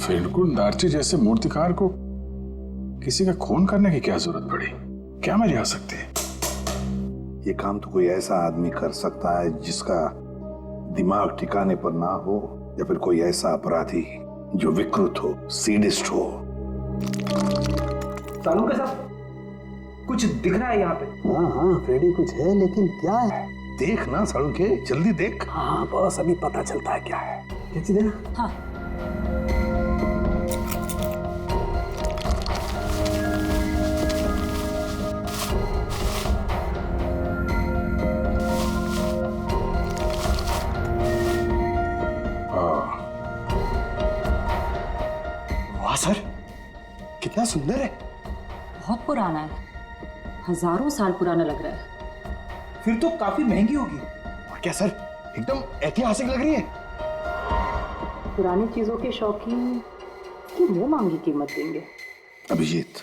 फिरगुन दार्ची जैसे मूर्तिकार को किसी का खून करने की क्या जरूरत पड़ी? क्या मजा आ सकती है? ये काम तो कोई ऐसा आदमी कर सकता है जिसका दिमाग ठिकाने पर ना हो, या फिर कोई ऐसा अपराधी जो विकृत हो, सीडिस्ट हो। सालू के साथ कुछ दिख रहा है यहाँ पे। हाँ फ्रेडी, कुछ है, लेकिन क्या है? देख ना सालू के, जल्दी देख। हाँ बस अभी पता चलता है क्या है। कैसी देना? हाँ। वाह सर, कितना सुंदर है। बहुत पुराना है, हजारों साल पुराना लग रहा है। फिर तो काफी महंगी होगी। और क्या सर, एकदम ऐतिहासिक लग रही है। पुरानी चीजों के शौकीन की मुंह मांगी कीमत देंगे। अभिजीत,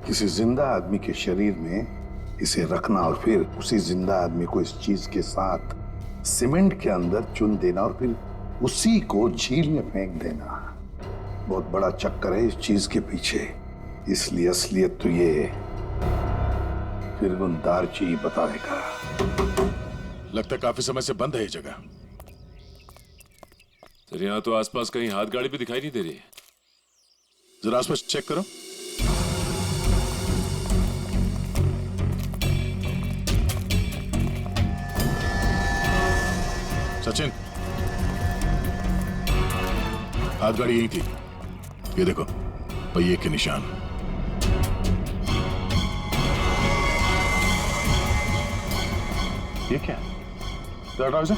किसी जिंदा आदमी के शरीर में इसे रखना और फिर उसी जिंदा आदमी को इस चीज के साथ सीमेंट के अंदर चुन देना और फिर उसी को झील में फेंक देना, बहुत बड़ा चक्कर है इस चीज के पीछे। इसलिए असलियत तो ये फिरगुन दार्ची बताएगा। लगता है काफी समय से बंद है ये जगह। सर यहाँ तो आसपास कहीं हाथ गाड़ी भी दिखाई नहीं दे रही है। जरा आसपास चेक करो। सचिन, हाथ गाड़ी यही थी। ये देखो, पहिए के निशान। ये क्या? जरा जा।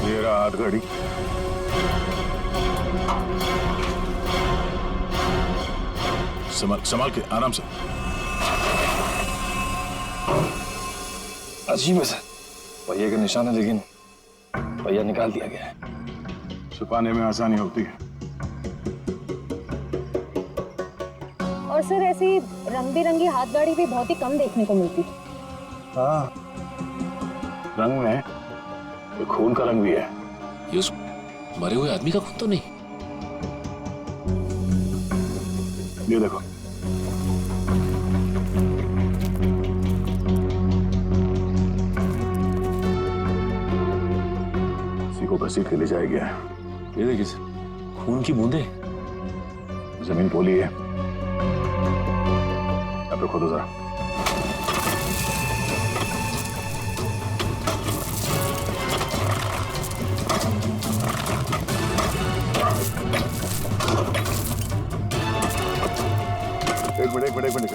ये रहा हाथ गाड़ी। संभाल के, आराम से। अजीब है सर, पहिए के निशान है लेकिन पहिया निकाल दिया गया है। छुपाने में आसानी होती है। और सर ऐसी रंग बिरंगी हाथ गाड़ी भी बहुत ही कम देखने को मिलती। हाँ, रंग में ये खून का रंग भी है। ये उस मरे हुए आदमी का खून तो नहीं? ये देखो, इसी को घसीट के ले जाया गया है। ये देखिए सर, खून की बूंदे। जमीन पोली है। यहाँ पे खोदो जरा।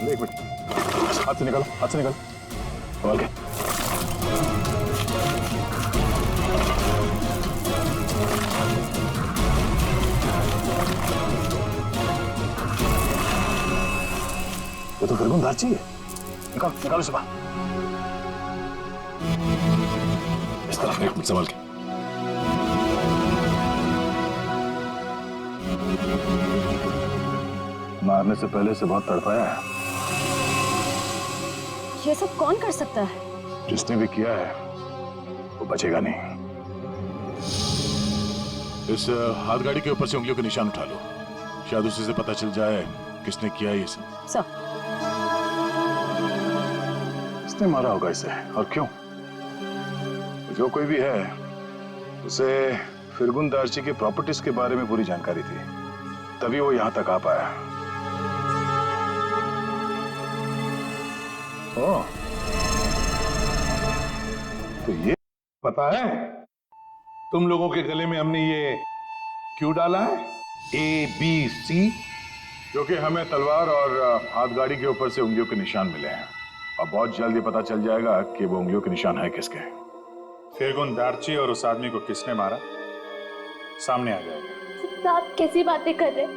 एक मिनट, हाथ से निकालो, ओके। ये तो फिरगुन दार्ची है। निकालो इसे बाहर। इस तरफ। एक मिनट, संभाल के। मारने से पहले से बहुत तड़पाया है। ये सब कौन कर सकता है? जिसने भी किया है वो बचेगा नहीं। इस हाथ गाड़ी के ऊपर से उंगलियों के निशान उठा लो, शायद उसी से पता चल जाए किसने किया ये सब। सर, किसने मारा होगा इसे और क्यों? जो कोई भी है उसे फिरगुन दार्ची के प्रॉपर्टीज के बारे में पूरी जानकारी थी, तभी वो यहां तक आ पाया। ओह, तो ये पता है तुम लोगों के गले में हमने ये क्यों डाला है? ABC, जो कि हमें तलवार और हाथ गाड़ी के ऊपर से उंगलियों के निशान मिले हैं, और बहुत जल्द ये पता चल जाएगा कि वो उंगलियों के निशान है किसके। फिरगुन दार्ची और उस आदमी को किसने मारा, सामने आ जाएगा। आप कैसी बातें कर रहे हैं?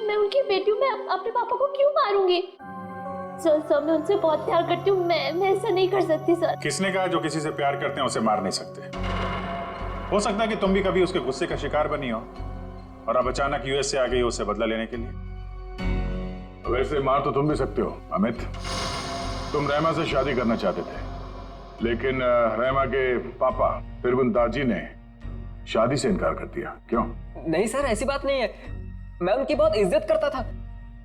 मैं उनकी बेटी हूँ, मैं अपने पापा को क्यों मारूंगी? सर मैं उनसे बहुत प्यार करती हूँ, मैं ऐसा नहीं कर सकती सर। किसने कहा जो किसी से प्यार करते हैं उसे मार नहीं सकते? हो सकता है कि तुम भी कभी उसके गुस्से का शिकार बनी हो और अब अचानक यूएस से आ गई हो उसे बदला लेने के लिए। वैसे मार तो तुम भी सकते हो अमित। तुम रहमा से शादी करना चाहते थे, लेकिन रहमा के पापा फिरगुन दाजी ने शादी से इनकार कर दिया। क्यों? नहीं सर, ऐसी बात नहीं है। मैं उनकी बहुत इज्जत करता था।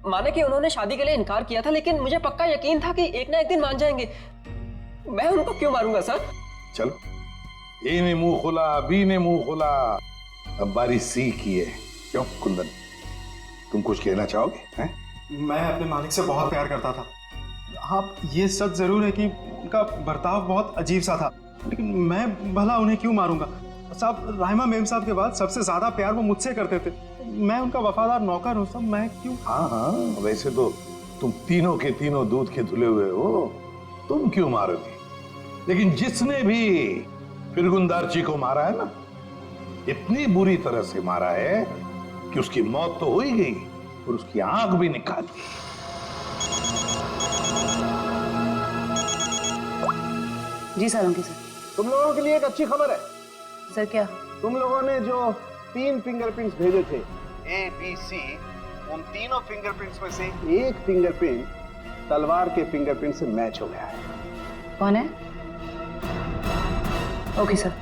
माने कि उन्होंने शादी के लिए इनकार किया था, लेकिन मुझे पक्का यकीन था कि एक ना एक दिन मान जाएंगे। मैं उनको क्यों मारूंगा सर? चलो, ए ने मुंह खोला, बी ने मुंह खोला, अब बारी सी की है। क्यों कुंदन, तुम कुछ कहना चाहोगे? हैं? मैं अपने मालिक से बहुत प्यार करता था। हाँ, ये सच जरूर है कि उनका बर्ताव बहुत अजीब सा था, लेकिन मैं भला उन्हें क्यों मारूंगा? साहब, राहिमा मेम साहब के बाद सबसे ज्यादा प्यार वो मुझसे करते थे। मैं उनका वफादार नौकर हूँ, सब मैं क्यों? हाँ, वैसे तो तुम तीनों के तीनों दूध के धुले हुए हो, तुम क्यों मारोगे? लेकिन जिसने भी फिरगुन दार्ची को मारा है ना, इतनी बुरी तरह से मारा है कि उसकी मौत तो हो ही गई और उसकी आंख भी निकाल दी। जी सालुंकी सर। तुम लोगों के लिए एक अच्छी खबर है। सर क्या? तुम लोगों ने जो 3 फिंगरप्रिंट्स भेजे थे, ए, बी, सी, उन तीनों फिंगरप्रिंट्स में से एक फिंगरप्रिंट तलवार के फिंगरप्रिंट से मैच हो गया है। कौन है? Okay sir.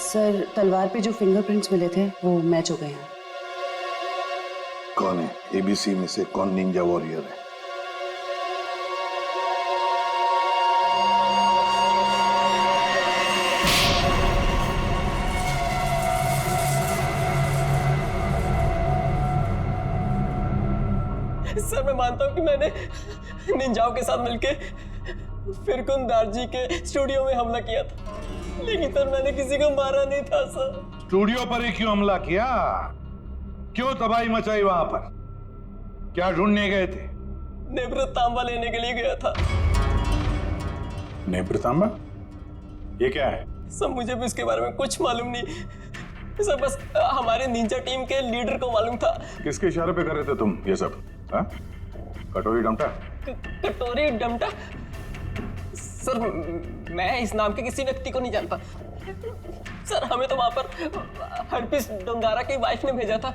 सर, तलवार पे जो फिंगरप्रिंट्स मिले थे वो मैच हो गए हैं। कौन है? एबीसी में से कौन निंजा वॉरियर है? सर, मैं मानता हूँ कि मैंने निंजाओं के साथ मिलके फिरगुन दार्जी के स्टूडियो में हमला किया था, लेकिन सर मैंने किसी को मारा नहीं था सर। स्टूडियो पर ही क्यों हमला किया? क्यों तबाही मचाई वहां पर? क्या ढूंढने गए थे? नेब्र तांबा लेने के लिए गया था। नेब्र तांबा? ये क्या है? सर, मुझे भी इसके बारे में कुछ मालूम नहीं सर, बस हमारे निंजा टीम के लीडर को मालूम था। किसके इशारे पे कर रहे थे तुम ये सब? हाँ? कटोरी डमटा? कटोरी डमटा? सर, मैं इस नाम के किसी व्यक्ति को नहीं जानता सर। हमें तो वहां पर हरपिस डोंगारा की वाइफ ने भेजा था।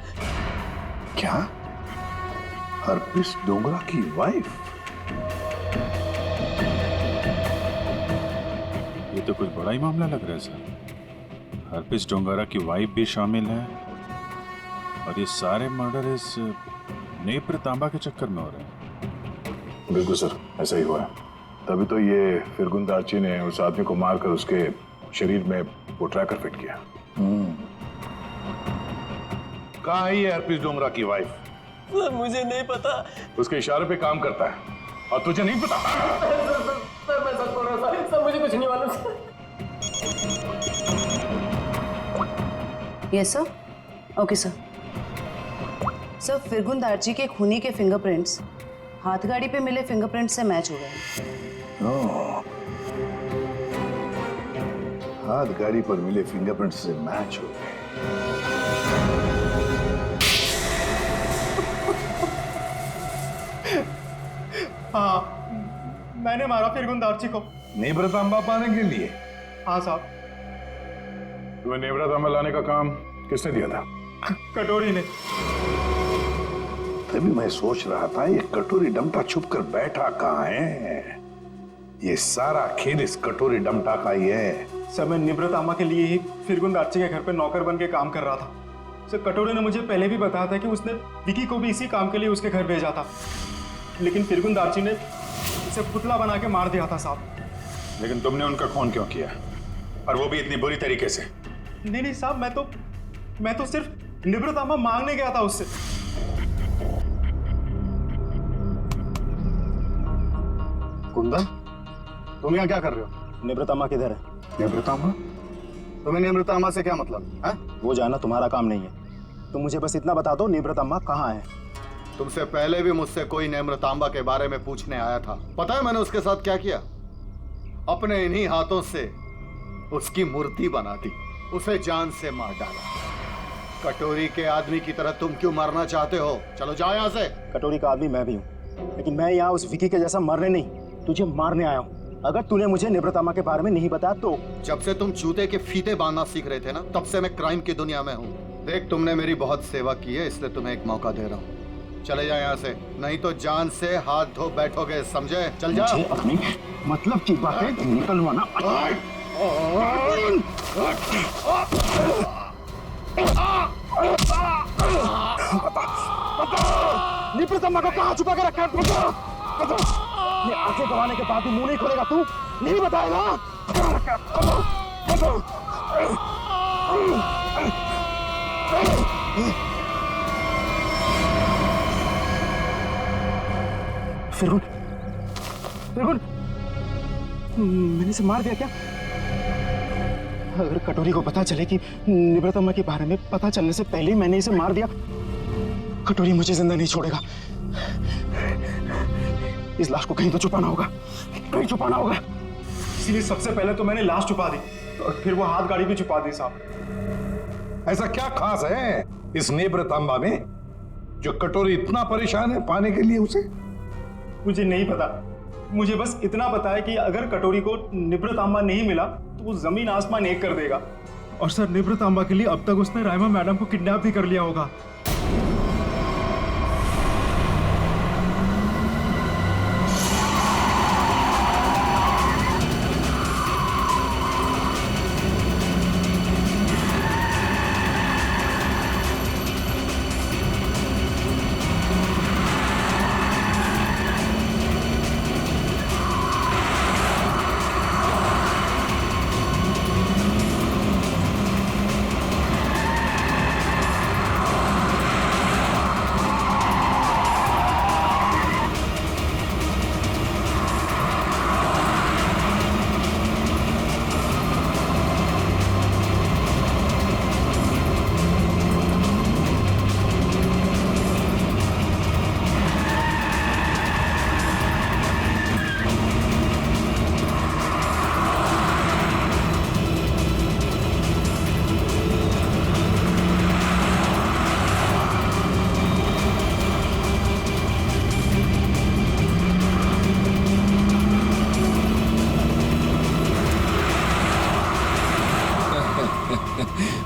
क्या? हरपिस डोंगरा की वाइफ? ये तो कुछ बड़ा ही मामला लग रहा है सर। हरपिस डोंगारा की वाइफ भी शामिल है और ये सारे मर्डर इस नेप्र तांबा के चक्कर में हो रहे हैं। बिल्कुल सर, ऐसा ही हुआ है। तभी तो ये फिरगुन दार्ची ने उस आदमी को मारकर उसके शरीर में वो ट्रैकर फिट किया। कहाँ है ये हरपिस डोंगरा की वाइफ? सर, मुझे नहीं पता। उसके इशारे पे काम करता है और तुझे नहीं पता? सर, मैं सच बोल रहा था सर, मुझे कुछ नहीं मालूम sir. Yes sir. Okay sir. Sir, फिरगुन दार्ची के खूनी के फिंगरप्रिंट्स हाथगाड़ी पे मिले फिंगरप्रिंट से मैच हो गए। हाथ गाड़ी पर मिले फिंगरप्रिंट से मैच हो गए। हाँ, मैंने मारा फिरगुन दार्ची को। नेब्र तांबा पाने के लिए? हाँ साहब। तुम्हें नेब्रा तांबा लाने का काम किसने दिया था? कटोरी ने। तभी मैं सोच रहा था ये कटोरी डमटा छुप कर बैठा कहाँ है। ये सारा खेल इस कटोरी डमटा का ही है। सर, मैं निब्रतामा के लिए ही फिरगुन दार्ची के घर पे नौकर बन के काम कर रहा था। सर, कटोरी ने मुझे पहले भी बताया था कि उसने विकी को भी इसी काम के लिए उसके घर भेजा था, लेकिन फिरगुन दार्ची ने उसे पुतला बना के मार दिया था साहब। लेकिन तुमने उनका खून क्यों किया, और वो भी इतनी बुरी तरीके से? नहीं साहब, मैं तो सिर्फ निब्रतामा मांगने गया था उससे। कुंदन, तुम यहाँ क्या कर रहे हो? निब्रतामा किधर है? नेब्रतामा? तुम्हें नेब्रतामा से क्या मतलब है? वो जाना तुम्हारा काम नहीं है। तुम मुझे बस इतना बता दो, निब्रतामा कहाँ है? तुमसे पहले भी मुझसे कोई नेम्रतांबा के बारे में पूछने आया था। पता है मैंने उसके साथ क्या किया? अपने इन्हीं हाथों से उसकी मूर्ति बना दी, उसे जान से मार डाला। कटोरी के आदमी की तरह तुम क्यों मरना चाहते हो? चलो जाओ यहाँ से। कटोरी का आदमी मैं भी हूँ, लेकिन मैं यहाँ उस विकी के जैसा मरने नहीं, तुझे मारने आया हूँ। अगर तूने मुझे निब्रतामा के बारे में नहीं बताया तो। जब से तुम चूते के फीते बांधना सीख रहे थे ना, तब से मैं क्राइम की दुनिया में हूँ। देख, तुमने मेरी बहुत सेवा की है, इसलिए तुम्हें एक मौका दे रहा हूँ। चले जाए यहाँ से, नहीं तो जान से हाथ धो बैठोगे, समझे? चल जा। मुझे अपनी मतलब की बातें निकलवाना। निप्रतम्मा को कहाँ छुपा के रखा है? बता। ये आंखें गंवाने के बाद भी मुंह नहीं खोलेगा तू? नहीं बताएगा? फिरगुन, फिरगुन, मैंने इसे मार दिया क्या? अगर कटोरी को पता चले कि निव्रतम्मा के बारे में पता चलने से पहले ही मैंने इसे मार दिया, कटोरी मुझे जिंदा नहीं छोड़ेगा। इस लाश को कहीं तो छुपाना होगा, कहीं छुपाना होगा। इसीलिए सबसे पहले तो मैंने लाश छुपा दी और फिर वो हाथ गाड़ी भी छुपा दी साहब। ऐसा क्या खास है इस नेत्रतांबा में जो कटोरी इतना परेशान है पाने के लिए उसे? मुझे नहीं पता, मुझे बस इतना पता है कि अगर कटोरी को निव्रतांबा नहीं मिला तो वो जमीन आसमान एक कर देगा। और सर, निव्रतांबा के लिए अब तक उसने राइमा मैडम को किडनैप भी कर लिया होगा।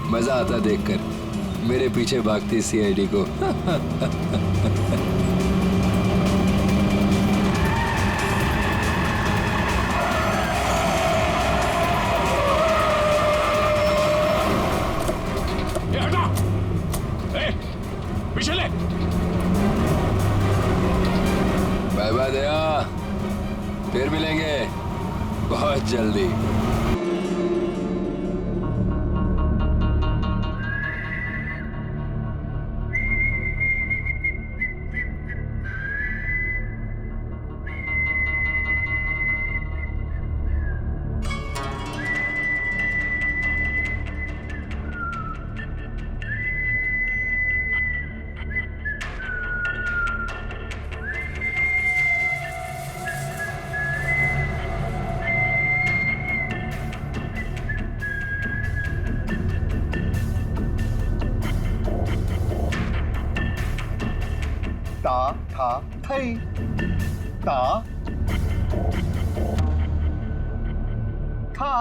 मजा आता देखकर मेरे पीछे भागती सीआईडी को। हटा, पीछे ले। बाय बाय दया, फिर मिलेंगे बहुत जल्दी। ता था थई, ता था,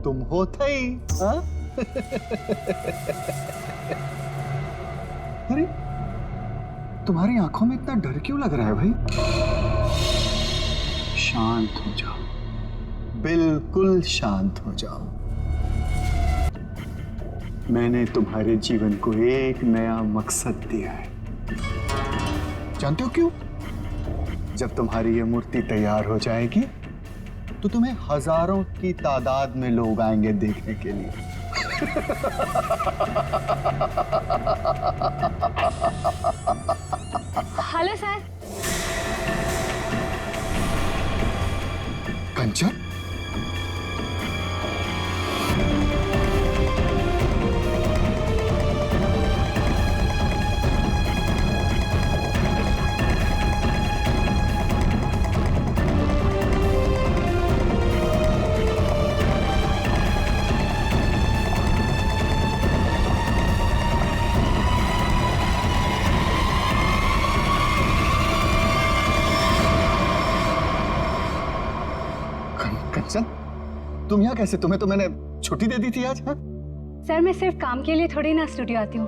तुम हो थई। हाँ? अरे, तुम्हारी आंखों में इतना डर क्यों लग रहा है भाई? शांत हो जाओ, बिल्कुल शांत हो जाओ। मैंने तुम्हारे जीवन को एक नया मकसद दिया है। जानते हो क्यों? जब तुम्हारी ये मूर्ति तैयार हो जाएगी तो तुम्हें हजारों की तादाद में लोग आएंगे देखने के लिए। Hello sir. कंचन, कंचन, तुम यहाँ कैसे? तुम्हें तो मैंने छुट्टी दे दी थी आज। हाँ? सर, मैं सिर्फ काम के लिए थोड़ी ना स्टूडियो आती हूँ।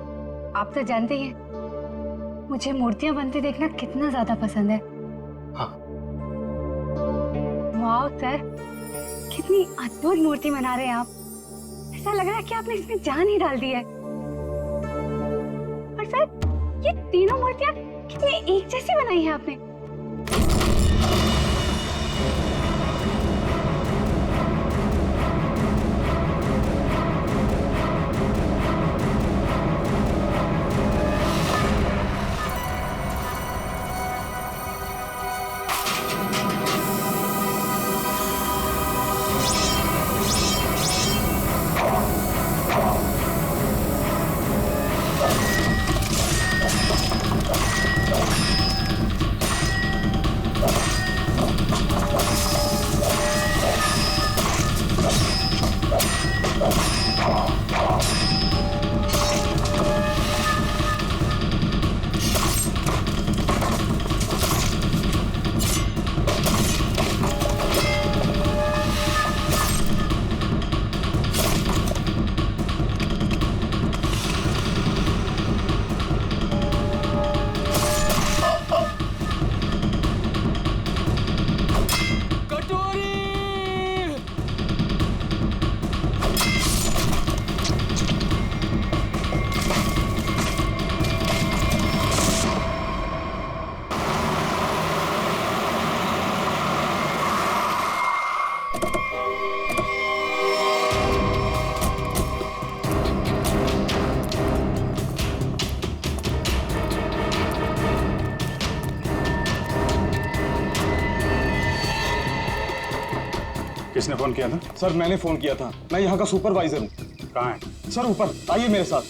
आप तो जानते ही हैं मुझे मूर्तियां बनते देखना कितना ज्यादा पसंद है। हाँ। वाह सर, कितनी अद्भुत मूर्ति बना रहे हैं आप। ऐसा लग रहा है कि आपने इसमें जान ही डाल दी है। और सर, ये तीनों मूर्तियां कितनी एक जैसी बनाई है आपने। किसने फोन किया था? सर मैंने फोन किया था, मैं यहाँ का सुपरवाइजर हूँ। कहाँ है? सर ऊपर आइए मेरे साथ।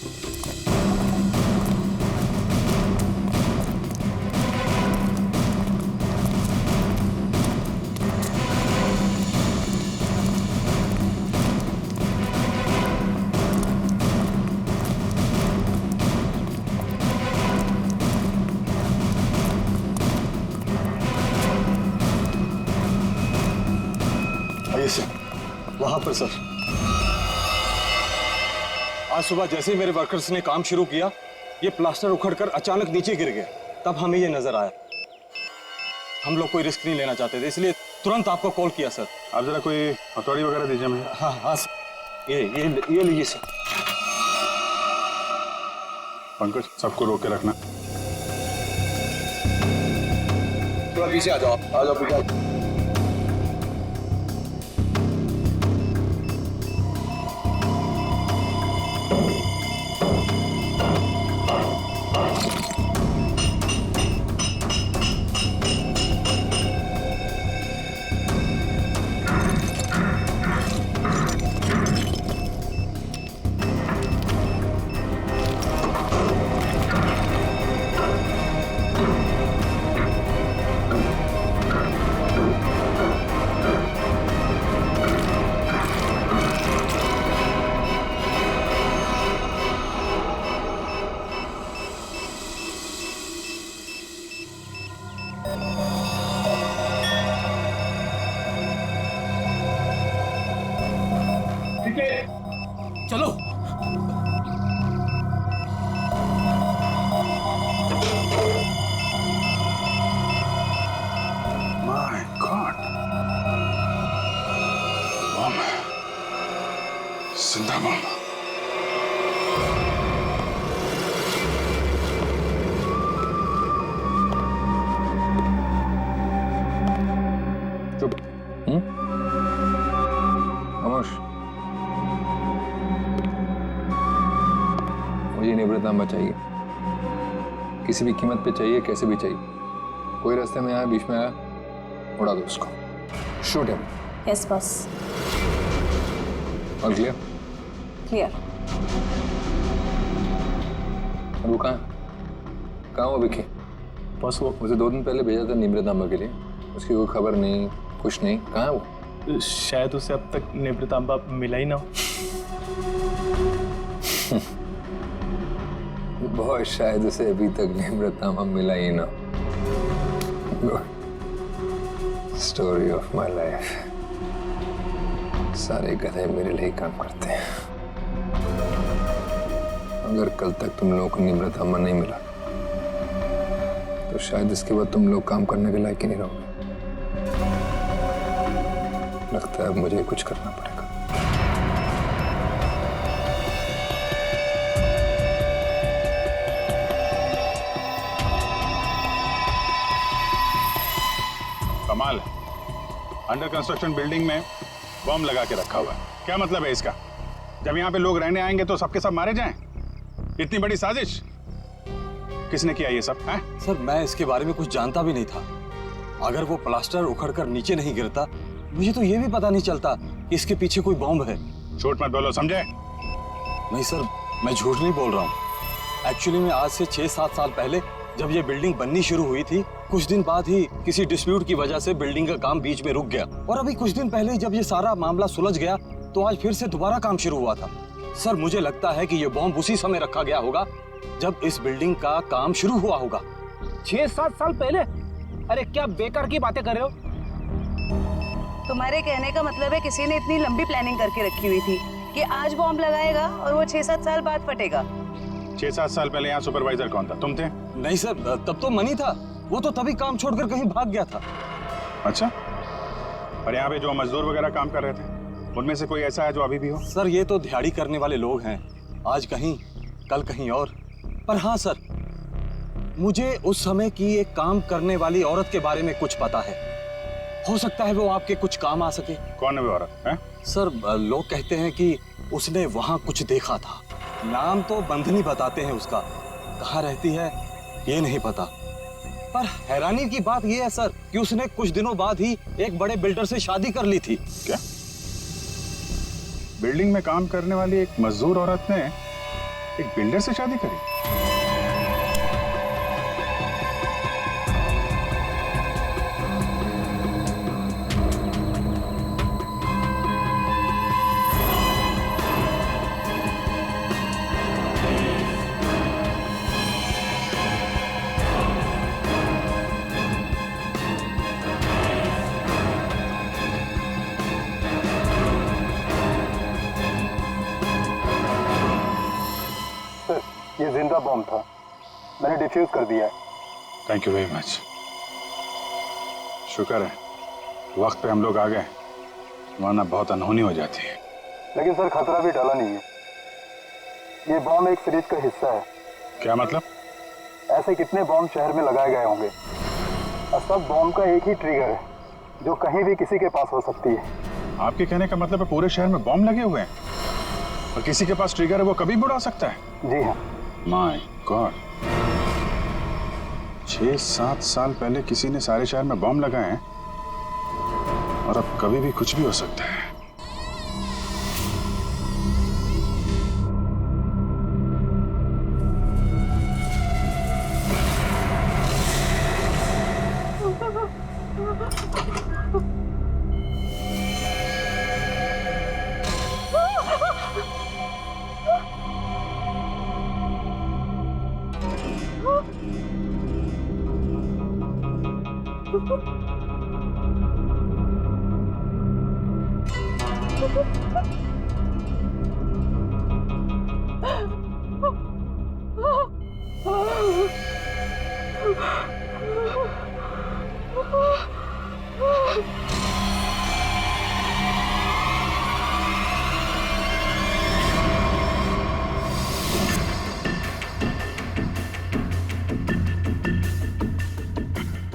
वहां पर सर, आज सुबह जैसे ही मेरे वर्कर्स ने काम शुरू किया, ये प्लास्टर उखड़कर अचानक नीचे गिर गया। तब हमें ये नजर आया। हम लोग कोई रिस्क नहीं लेना चाहते थे, इसलिए तुरंत आपको कॉल किया सर। आप जरा कोई हथौड़ी वगैरह दीजिए मुझे। हाँ हाँ सर, ये लीजिए सर। पंकज, सबको रोक के रखना। थोड़ा पीछे आ जाओ, पीछे। चलो। My God. बम, जिंदा बम। चुप। खामोश। मुझे निवृत्तांबा चाहिए, किसी भी कीमत पे चाहिए, कैसे भी चाहिए। कोई रास्ते में आया, बीच में आया, उड़ा दो उसको। Shoot him. Yes boss. और क्लियर? क्लियर। और वो कहाँ वो विकी? बस वो मुझे 2 दिन पहले भेजा था निवृत्तांबा के लिए, उसकी कोई खबर नहीं, कुछ नहीं। कहाँ है वो? शायद उसे अब तक निवृत्तांबा मिला ही ना हो। बहुत शायद उसे अभी तक निवृत्तांबा मिला ही ना। Story of my life. सारे गधे मेरे लिए काम करते हैं। अगर कल तक तुम लोगों को निम्रतामा नहीं मिला तो शायद इसके बाद तुम लोग काम करने के लायक ही नहीं रहोगे। लगता है अब मुझे कुछ करना पड़ेगा। कमाल है, अंडर कंस्ट्रक्शन बिल्डिंग में बम लगा के रखा हुआ है। क्या मतलब है इसका? जब यहाँ पे लोग रहने आएंगे तो सबके सब मारे जाएं? इतनी बड़ी साजिश किसने किया ये सब है? सर मैं इसके बारे में कुछ जानता भी नहीं था। अगर वो प्लास्टर उखड़कर नीचे नहीं गिरता मुझे तो ये भी पता नहीं चलता कि इसके पीछे कोई बॉम्ब है। झूठ मत बोलो, समझे? नहीं सर, मैं झूठ नहीं बोल रहा हूँ। एक्चुअली में आज से 6-7 साल पहले जब ये बिल्डिंग बननी शुरू हुई थी, कुछ दिन बाद ही किसी डिस्प्यूट की वजह से बिल्डिंग का काम बीच में रुक गया और अभी कुछ दिन पहले जब ये सारा मामला सुलझ गया तो आज फिर से दोबारा काम शुरू हुआ था। सर मुझे लगता है कि ये बॉम्ब उसी समय रखा गया होगा जब इस बिल्डिंग का काम शुरू हुआ होगा। 6-7 साल पहले? अरे क्या बेकार की बातें कर रहे हो? तुम्हारे कहने का मतलब है किसी ने इतनी लंबी प्लानिंग करके रखी हुई थी कि आज बॉम्ब लगाएगा और वो 6-7 साल बाद फटेगा। 6-7 साल पहले यहाँ सुपरवाइजर कौन था? तुम थे? नहीं सर, तब तो मनी था। वो तो तभी काम छोड़कर कहीं भाग गया था। अच्छा, और यहाँ पे जो मजदूर वगैरह काम कर रहे थे उनमें से कोई ऐसा है जो अभी भी हो? सर ये तो दिहाड़ी करने वाले लोग हैं, आज कहीं कल कहीं और। पर हाँ सर, मुझे उस समय की एक काम करने वाली औरत के बारे में कुछ पता है। हो सकता है वो आपके कुछ काम आ सके। कौन है वो औरत है? सर लोग कहते हैं कि उसने वहां कुछ देखा था। नाम तो बंधनी बताते हैं उसका, कहाँ रहती है ये नहीं पता। पर हैरानी की बात ये है सर कि उसने कुछ दिनों बाद ही एक बड़े बिल्डर से शादी कर ली थी। क्या? बिल्डिंग में काम करने वाली एक मजदूर औरत ने एक बिल्डर से शादी करी? ये जिंदा बॉम्ब था, मैंने डिफ्यूज कर दिया है। Thank you very much. शुक्र है वक्त पे हम लोग आ गए, वरना बहुत अनहोनी हो जाती है। लेकिन सर खतरा भी टला नहीं है। ये बॉम्ब एक सीरीज का हिस्सा है। क्या मतलब? ऐसे कितने बॉम्ब शहर में लगाए गए होंगे और सब बॉम्ब का एक ही ट्रिगर है जो कहीं भी किसी के पास हो सकती है। आपके कहने का मतलब है पूरे शहर में बॉम्ब लगे हुए हैं और किसी के पास ट्रिगर है वो कभी भी उड़ा सकता है? जी हाँ। माय गॉड, 6-7 साल पहले किसी ने सारे शहर में बॉम्ब लगाए हैं और अब कभी भी कुछ भी हो सकता है।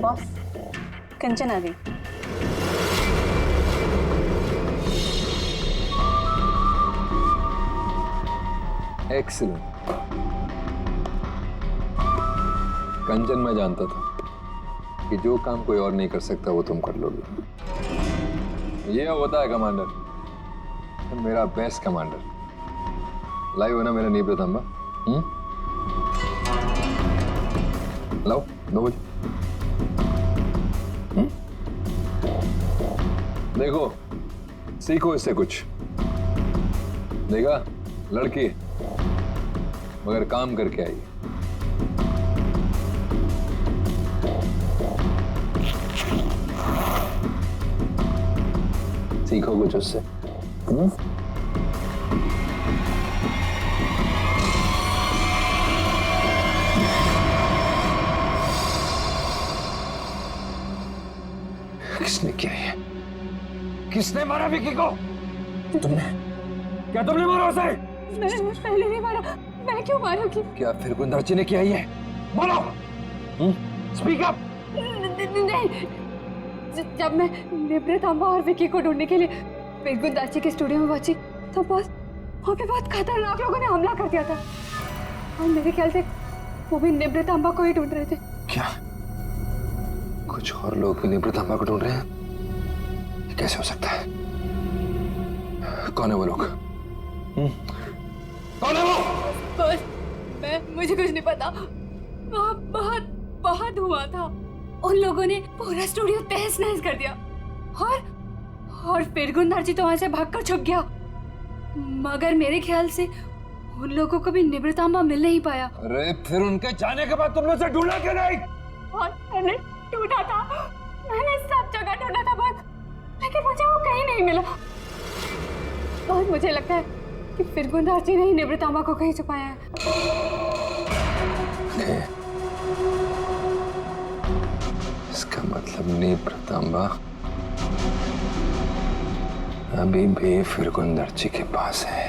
बॉस, कंचन आ गई। एक्सीलेंट। कंचन, मैं जानता था कि जो काम कोई और नहीं कर सकता वो तुम कर लोगे। ये होता है कमांडर, मेरा बेस्ट कमांडर। लाइव हो ना मेरा निम्रतांबा? लाओ 2 बजे। देखो, सीखो इससे कुछ। देखा, लड़की मगर काम करके आई। सीखो कुछ उससे। किसने मारा विकी को? तुमने? क्या तुमने मारा उसे? मैं पहले नहीं मारा, मैं क्यों मारूंगी? क्या फिर गुंदाची ने किया ये? बोलो, स्पीक अप। नहीं, जब मैं निम्रतांबा और विकी को ढूंढने के लिए फिर गुंदाची के स्टूडियो में पहुंची तो वहाँ पे बहुत खतरनाक लोगों ने हमला कर दिया था और मेरे ख्याल से वो भी निम्रतांबा को ही ढूंढ रहे थे। क्या कुछ और लोग भी निम्रतांबा को ढूंढ रहे हैं? ये कैसे हो सकता है? कौन है वो लोग? कौन है वो? मुझे कुछ नहीं पता। वहाँ बहुत धुआं था। उन लोगों ने पूरा स्टूडियो तहस नहस कर दिया और फिर गुंदाची तो वहां से भागकर छुप गया। मगर मेरे ख्याल से उन लोगों को भी निम्रतांबा मिल नहीं पाया। अरे फिर उनके जाने के बाद तुम लोग से ढूंढा क्यों नहीं? और मैंने ढूंढा था, मैंने सब जगह ढूंढा था बहुत, लेकिन मुझे वो कहीं नहीं मिला। और मुझे लगता है कि फिर गुंदाची ने ही निम्रतांबा को कहीं छुपाया है। इसका मतलब निम्रतांबा अभी भी फिर गुंदाची के पास है।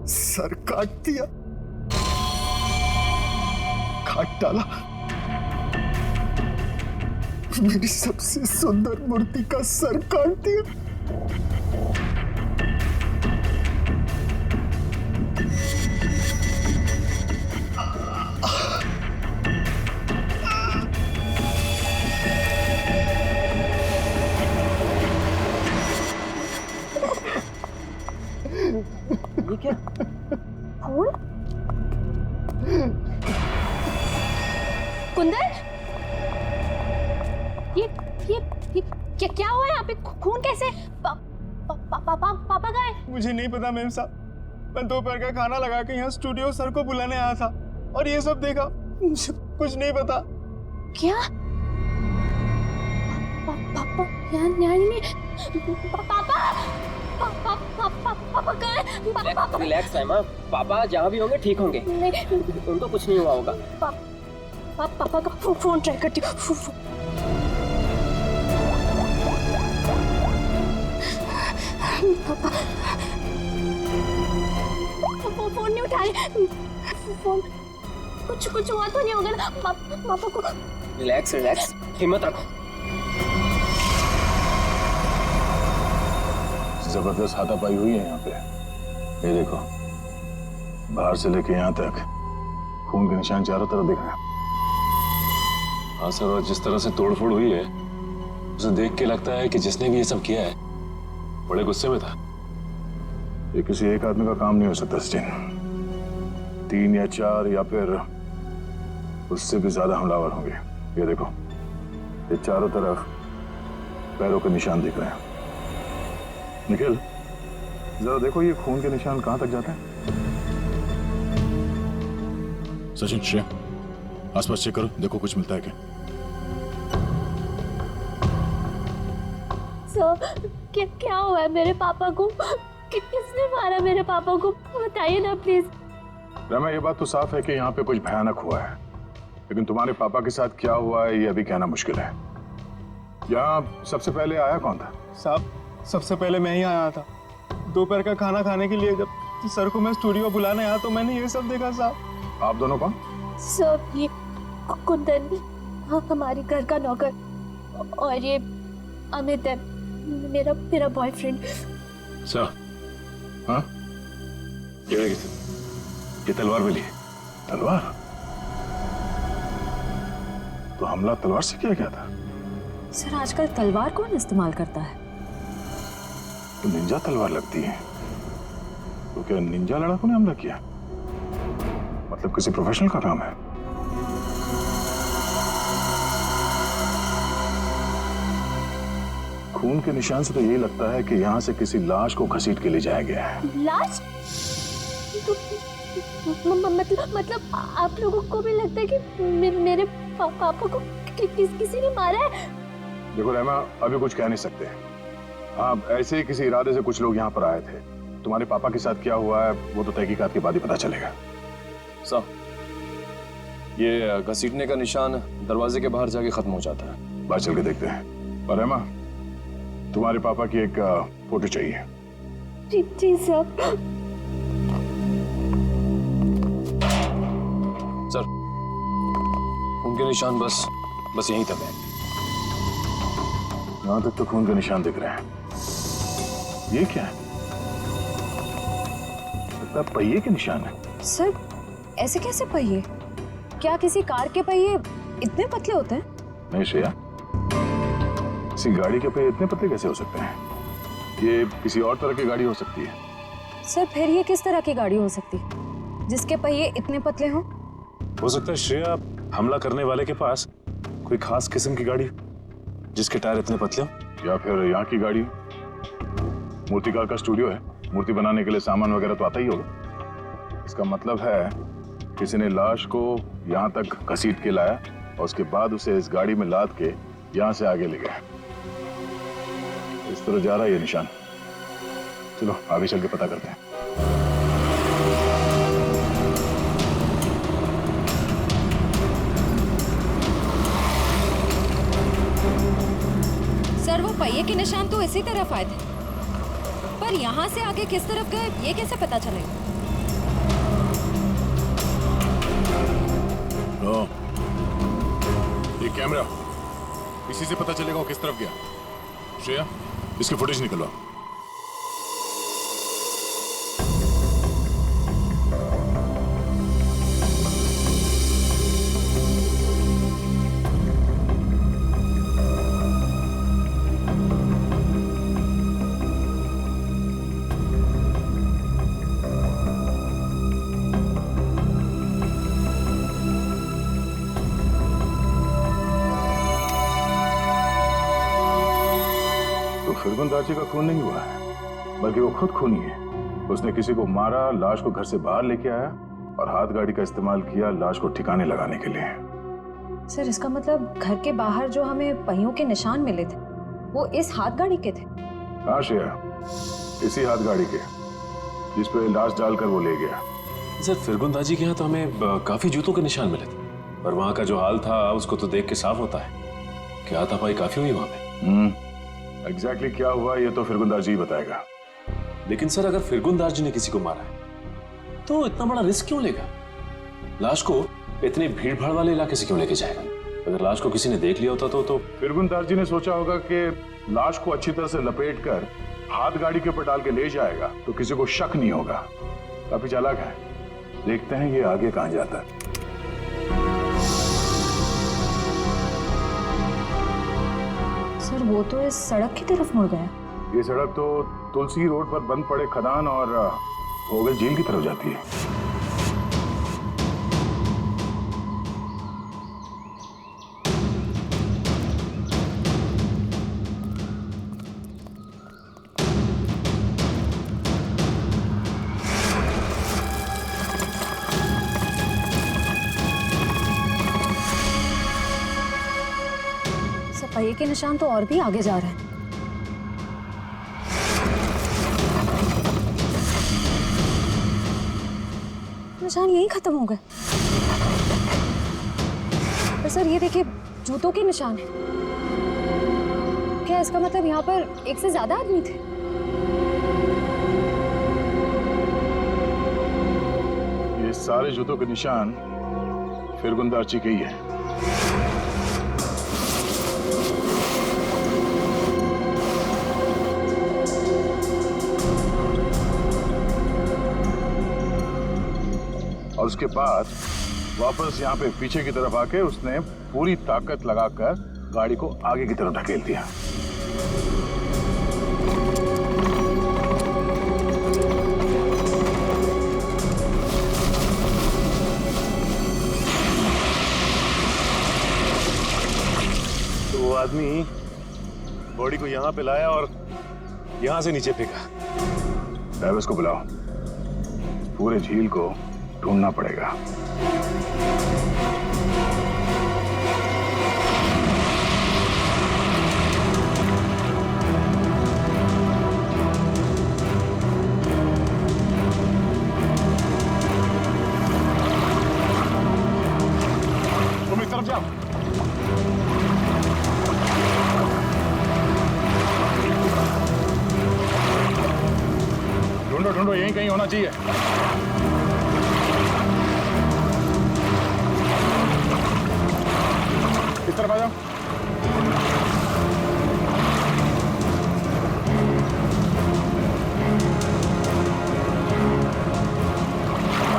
सर काट दिया, काट डाला मेरी सबसे सुंदर मूर्ति का सर काट दिया। ये क्या? फूल? कुंदन? ये क्या हुआ यहाँ पे? खून कैसे? पापा कहाँ है? मुझे नहीं पता मैम साहब, मैं दोपहर का खाना लगा के यहाँ स्टूडियो सर को बुलाने आया था और ये सब देखा। मुझे कुछ नहीं पता। क्या? पापा यहाँ नहीं। पापा कहाँ है? रिलैक्स साइमा, पापा जहाँ भी होंगे ठीक होंगे। उनको कुछ नहीं हुआ होगा। पापा का फोन ट्राई करती हूँ। पापा फोन नहीं उठा रहे। फोन कुछ हुआ तो नहीं होगा ना? पापा को रिलैक्स, हिम्मत रखो। जबरदस्त हाथापाई हुई है यहाँ पे। ये देखो, बाहर से लेके यहाँ तक खून के निशान चारों तरफ दिख रहे हैं। हाँ सर, और जिस तरह से तोड़फोड़ हुई है उसे देख के लगता है कि जिसने भी ये सब किया है बड़े गुस्से में था। ये किसी एक आदमी का काम नहीं हो सकता सचिन। 3 या 4 या फिर उससे भी ज्यादा हमलावर होंगे। ये देखो, ये चारों तरफ पैरों के निशान दिख रहे हैं। निखिल, जरा देखो ये खून के निशान कहां तक जाते हैं। सचिन, श्रेया, आसपास चेक करो, देखो कुछ मिलता है क्या। सर, क्या हुआ है मेरे पापा को? किसने मारा मेरे पापा को? बताइए ना प्लीज। रमा, ये बात तो साफ है कि यहाँ पे कुछ भयानक हुआ है, लेकिन तुम्हारे पापा के साथ क्या हुआ है ये अभी कहना मुश्किल है। यहाँ सबसे पहले आया कौन था? साहब, सबसे पहले मैं ही आया था। दोपहर का खाना खाने के लिए जब सर को मैं स्टूडियो बुलाने आया तो मैंने ये सब देखा। साहब, आप दोनों कौन? सर, ये कुंदन हमारे घर का नौकर, और ये अमित है मेरा बॉयफ्रेंड। सर, हाँ, ये तलवार मिली। तलवार? तो हमला तलवार से किया गया था? सर, आजकल तलवार कौन इस्तेमाल करता है? तो निंजा तलवार लगती है। तो क्या निंजा लड़ाकों ने हमला किया? मतलब किसी प्रोफेशनल का काम है। खून के निशान से तो यही लगता है कि यहाँ से किसी लाश को घसीट के ले जाया गया है। लाश? मतलब आप लोगों को भी लगता है कि मेरे पापा को किसी ने मारा है? देखो रहमा, अभी कुछ कह नहीं सकते। हाँ, ऐसे ही किसी इरादे से कुछ लोग यहाँ पर आए थे। तुम्हारे पापा के साथ क्या हुआ है वो तो तहकीकात के बाद ही पता चलेगा। साहब, ये घसीटने का निशान दरवाजे के बाहर जाके खत्म हो जाता है। बाहर चल के देखते हैं। और रहमा, तुम्हारे पापा की एक फोटो चाहिए। जी सर। सर, उनके निशान बस यहीं तक है। यहाँ तक तो खून के निशान दिख रहे हैं। ये क्या है? लगता है पहिए के निशान है। सर, ऐसे कैसे पहिए? क्या किसी कार के पहिए इतने पतले होते हैं? नहीं श्रेया, किसी गाड़ी के पहिए इतने पतले कैसे हो सकते हैं? ये किसी और तरह की गाड़ी हो सकती है। सर, फिर ये किस तरह की गाड़ी हो सकती है जिसके पहिए इतने पतले हों? हो सकता है श्रेया, हमला करने वाले के पास कोई खास किस्म की गाड़ी जिसके टायर इतने पतले हो। या फिर यहाँ की गाड़ी। मूर्तिकार का स्टूडियो है, मूर्ति बनाने के लिए सामान वगैरह तो आता ही होगा। इसका मतलब है किसी ने लाश को यहाँ तक घसीट के लाया और उसके बाद उसे इस गाड़ी में लाद के यहाँ से आगे ले गया। इस तरह जा रहा है ये निशान। चलो आगे चल के पता करते हैं। सर, वो पहिए के निशान तो इसी तरफ आए थे, पर यहाँ से आगे किस तरफ गए ये कैसे पता चलेगा? ये कैमरा, इसी से पता चलेगा वो किस तरफ गया। श्रेया, इसकी फुटेज निकलवाओ। फिरगुन दाची का खून नहीं हुआ है, बल्कि वो खुद खूनी है। उसने किसी को मारा, लाश को घर से बाहर लेके आया और हाथ गाड़ी का इस्तेमाल किया लाश को ठिकाने लगाने के लिए। सर, इसका मतलब घर के बाहर जो हमें पहियों के निशान मिले थे वो इस हाथ गाड़ी के थे? हाँ श्रेया, इसी हाथ गाड़ी के जिस पे लाश डालकर वो ले गया। सर, फिरगुन दाजी के यहाँ तो हमें काफी जूतों के निशान मिले थे, पर वहाँ का जो हाल था उसको तो देख के साफ होता है कि हाथापाई काफी हुई वहाँ पे। एग्जैक्टली क्या हुआ ये तो फिरगुन जी ही बताएगा। लेकिन सर, अगर फिरगुन जी ने किसी को मारा है तो इतना बड़ा रिस्क क्यों लेगा? लाश को इतने भीड़ भाड़ वाले इलाके से क्यों लेके जाएगा? अगर लाश को किसी ने देख लिया होता तो फिरगुन जी ने सोचा होगा कि लाश को अच्छी तरह से लपेट कर हाथ गाड़ी के ऊपर डाल के ले जाएगा तो किसी को शक नहीं होगा। काफी चालाक है। देखते हैं ये आगे कहां जाता है। सर, वो तो इस सड़क की तरफ मुड़ गया। ये सड़क तो तुलसी रोड पर बंद पड़े खदान और भोगल झील की तरफ जाती है। पहिए के निशान तो और भी आगे जा रहे हैं। निशान यहीं खत्म हो गए। पर सर, ये देखिए, जूतों के निशान है। क्या इसका मतलब यहाँ पर एक से ज्यादा आदमी थे? ये सारे जूतों के निशान फिरगुन दाची के ही है। और उसके बाद वापस यहाँ पे पीछे की तरफ आके उसने पूरी ताकत लगाकर गाड़ी को आगे की तरफ ढकेल दिया। तो वो आदमी वो बॉडी को यहाँ पे लाया और यहाँ से नीचे फेंका। ट्रैविस को बुलाओ, पूरे झील को ढूंढना पड़ेगा। तुम इस तरफ जाओ। ढूंढो ढूंढो, यहीं कहीं होना चाहिए। इस तरफ आ जाओ।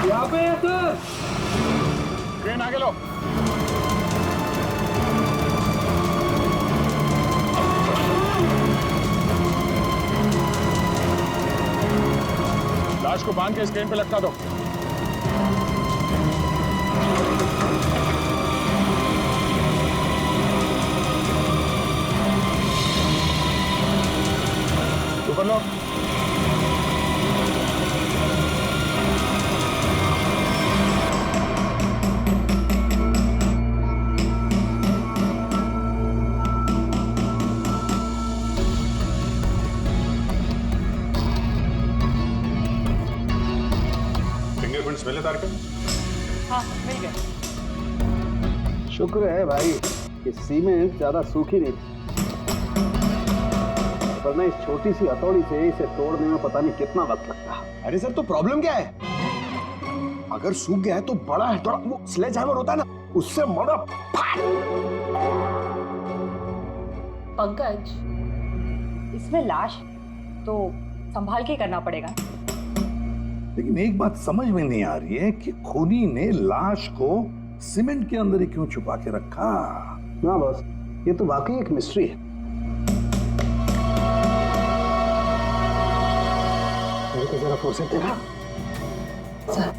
यहाँ पे है सर। क्रेन आगे लो। लाश को बांध के इस क्रेन पे लटका दो। ऊपर लो। फिंगरप्रिंट्स मिले तारिका? हाँ मिल गए। शुक्र है भाई कि सीमेंट ज्यादा सूखी नहीं थी, वरना इस छोटी सी हथौड़ी से इसे तोड़ने में पता नहीं कितना वक्त लगता। अरे सर, तो प्रॉब्लम क्या है? अगर सूख गया है तो बड़ा हथौड़ा, वो स्लेज हैमर होता है ना, उससे मारो। पंकज, इसमें लाश तो संभाल के करना पड़ेगा। लेकिन एक बात समझ में नहीं आ रही है कि खूनी ने लाश को सीमेंट के अंदर ही क्यों छुपा के रखा? ना बस, ये तो वाकई एक मिस्ट्री है। मेरे को जरा फुर्सत देना। सर,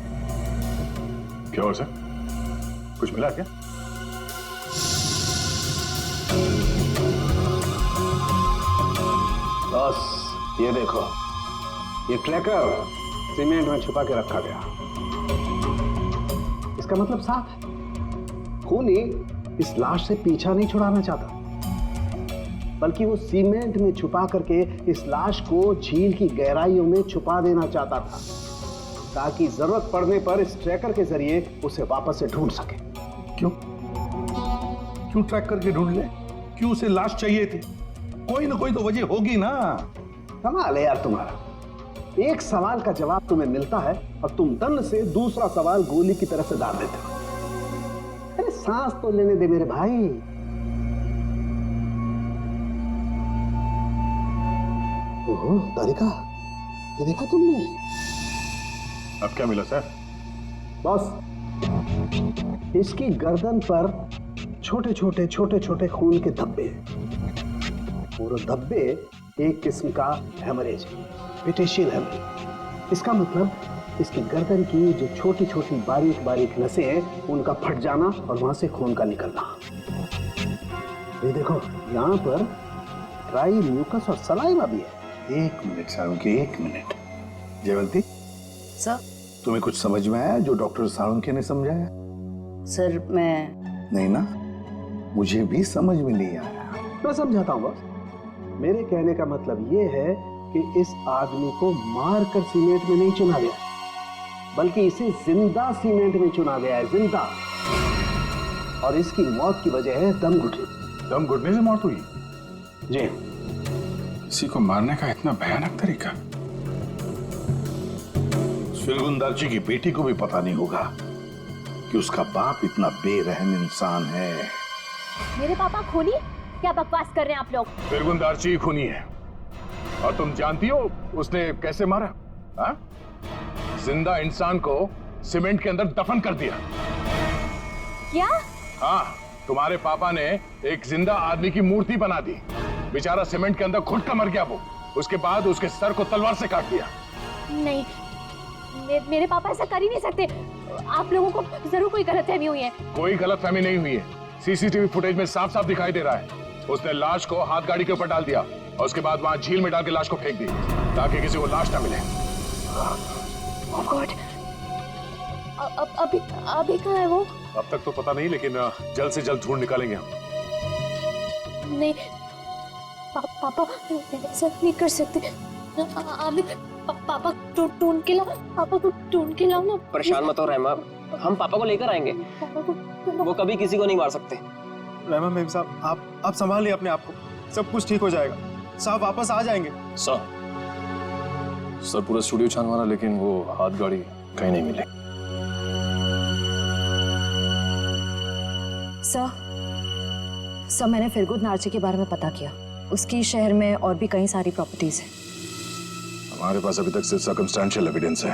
क्या हुआ सर? कुछ मिला क्या? बस ये देखो, ये ट्रैकर सीमेंट में छुपा के रखा गया। इसका मतलब साफ है, खूनी इस लाश से पीछा नहीं छुड़ाना चाहता, बल्कि वो सीमेंट में छुपा करके इस लाश को झील की गहराइयों में छुपा देना चाहता था, ताकि जरूरत पड़ने पर इस ट्रैकर के जरिए उसे वापस से ढूंढ सके। क्यों क्यों ट्रैक करके ढूंढ ले? क्यों उसे लाश चाहिए थी? कोई ना कोई तो वजह होगी ना। कमाल है यार तुम्हारा, एक सवाल का जवाब तुम्हें मिलता है और तुम दन से दूसरा सवाल गोली की तरह से डाल देते हो। अरे सांस तो लेने दे मेरे भाई। ओहो तारिका, ये देखा तुमने? अब क्या मिला सर? बॉस, इसकी गर्दन पर छोटे छोटे खून के धब्बे हैं। और धब्बे एक किस्म का हेमरेज, पेटेशियल हेमरेज। इसका मतलब इसकी गर्दन की जो छोटी छोटी बारीक नसें हैं, उनका फट जाना और वहां से खून का निकलना। ये देखो, यहाँ पर ड्राई म्यूकस और सलाइवा भी है। एक मिनट साळुंखे, एक मिनट। जयवंती, सर। तुम्हें कुछ समझ में आया जो डॉक्टर साळुंखे ने समझाया? सर मैं नहीं ना, मुझे भी समझ में नहीं आया। मैं समझाता हूँ बस। मेरे कहने का मतलब ये है कि इस आदमी को मारकर सीमेंट में नहीं चुना गया, बल्कि इसे जिंदा सीमेंट में चुना गया है, जिंदा। और इसकी मौत की वजह है दम घुटने। दम घुटने से मौत हुई? जी। किसी को मारने का इतना भयानक तरीका? फिरगुंदारची की बेटी को भी पता नहीं होगा कि उसका बाप इतना बेरहम इंसान है। मेरे पापा खूनी? क्या बकवास कर रहे हैं आप लोग? फिरगुंदारची खूनी है, और तुम जानती हो उसने कैसे मारा? हा? जिंदा इंसान को सीमेंट के अंदर दफन कर दिया। क्या? हाँ, तुम्हारे पापा ने एक जिंदा आदमी की मूर्ति बना दी। बेचारा सीमेंट के अंदर घुट कर मर गया वो। उसके बाद उसके सर को तलवार से काट दिया। नहीं, मेरे पापा ऐसा कर ही नहीं सकते। आप लोगों को जरूर कोई गलतफहमी हुई है। कोई गलतफहमी नहीं हुई है। सीसीटीवी फुटेज में साफ साफ दिखाई दे रहा है। उसने लाश को हाथ गाड़ी के ऊपर डाल दिया और उसके बाद वहां झील में डाल के लाश को फेंक दी ताकि किसी को लाश ना मिले। Oh God! अभी कहाँ है वो? अब तक तो पता नहीं, लेकिन जल्द से जल्द ढूंढ निकालेंगे हम। नहीं पापा ऐसा नहीं कर सकते। अभी पापा ढूंढ के लाओ, पापा को ढूंढ के लाओ ना। परेशान मत हो रहमा, हम पापा को लेकर आएंगे। वो कभी किसी को नहीं मार सकते। रहमा मेम साहब, आप संभालिए अपने आप को, सब कुछ ठीक हो जाएगा। साहब वापस आ जाएंगे। सर पूरा स्टूडियो छान मारा, लेकिन वो हाथ गाड़ी कहीं नहीं मिली। सर मैंने फिरगुन नार्ची के बारे में पता किया। उसकी शहर में और भी कई सारी प्रॉपर्टीज हैं। हमारे पास अभी तक सिर्फ सर्कमस्टेंशियल एविडेंस है।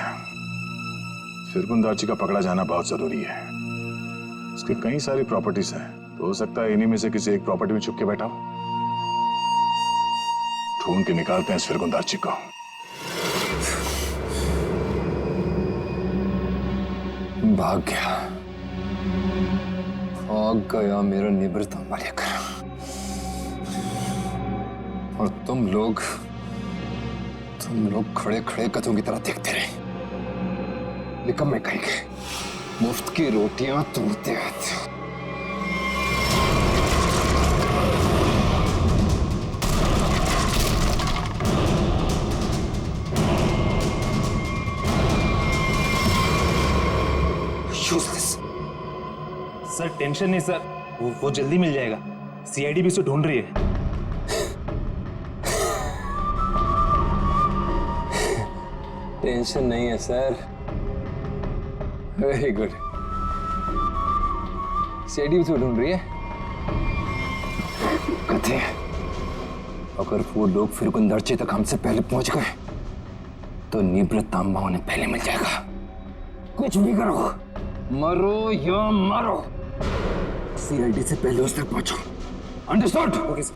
फिरगुन नार्ची का पकड़ा जाना बहुत जरूरी है। उसकी कई सारी प्रॉपर्टीज हैं, तो हो सकता है इन्हीं में से किसी एक प्रॉपर्टी में छुप के बैठा हो। ढूंढ के निकालते हैं इस फिरगुन नार्ची को। भाग गया मेरा निवृत्तांबा लेकर। और तुम लोग खड़े खड़े कथों की तरह देखते रहे। निकम्मे कहेंगे, मुफ्त की रोटियां तोड़ते रहते हो। सर टेंशन नहीं सर, वो जल्दी मिल जाएगा। सीआईडी भी उसे ढूंढ रही है। टेंशन नहीं है सर। Very good. सीआईडी भी तो ढूंढ रही है। कहते हैं अगर वो लोग फिरगुन नार्ची तक हमसे पहले पहुंच गए तो निवृत्तांबा उन्हें पहले मिल जाएगा। कुछ भी करो, मरो या मरो, सीआईडी से पहले उस तक पहुंचो। अंडरस्टूड? Okay sir.